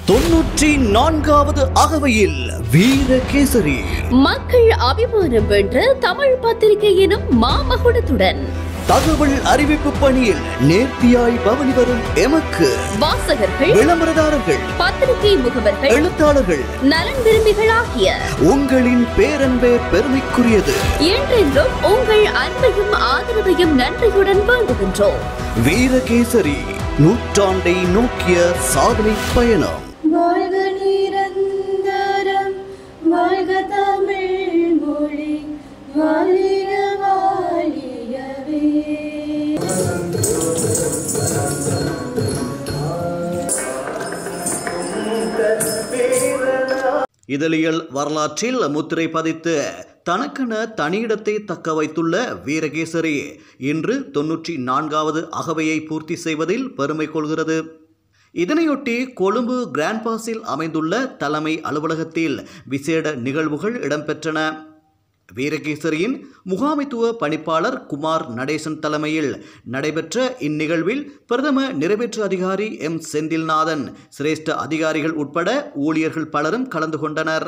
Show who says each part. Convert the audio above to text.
Speaker 1: 94வது அகவையில் வீரகேசரி
Speaker 2: மக்கள் அபிமானம் வென்ற தமிழ் பத்திரிகை எனும் மாமகுடத்துடன்
Speaker 1: தகவல் அறிவிப்பு பணியில் நேர்த்தியாய் பவனி வரும் எமக்கு
Speaker 2: வாசகர்கள்,
Speaker 1: விளம்பரதாரர்கள்,
Speaker 2: பத்திரிகை முகவர்கள்,
Speaker 1: எழுத்தாளர்கள்,
Speaker 2: நலன் விரும்பிகளாகிய
Speaker 1: உங்களின் பேரன்பே பெருமைக்குரியது.
Speaker 2: என்றென்றும் உங்கள் அன்பையும் ஆதரவையும் நன்றியுடன் வேண்டுகின்றோம்.
Speaker 1: வீரகேசரி நூற்றாண்டை நோக்கிய சாதனை பயணம்.
Speaker 3: வாழ்க நிரந்தரம், வாழ்க தமிழ் மொழி, வாழிய வாழியவே.
Speaker 1: இதழியல் வரலாற்றில் முத்திரை பதித்து தனக்கென தனியிடத்தை தக்க வைத்துள்ள வீரகேசரி இன்று 94வது அகவையை பூர்த்தி செய்வதில் பெருமை கொள்கிறது. இதனையொட்டி கொழும்பு கிராண்ட் பாஸில் அமைந்துள்ள தலைமை அலுவலகத்தில் விசேட நிகழ்வுகள் இடம்பெற்றன. வீரகேசரியின் முகாமைத்துவ பணிப்பாளர் குமார் நடேசன் தலைமையில் நடைபெற்ற இந்நிகழ்வில் பிரதம நிறைவேற்று அதிகாரி எம் செந்தில்நாதன், சிரேஷ்ட அதிகாரிகள் உட்பட ஊழியர்கள் பலரும் கலந்து கொண்டனர்.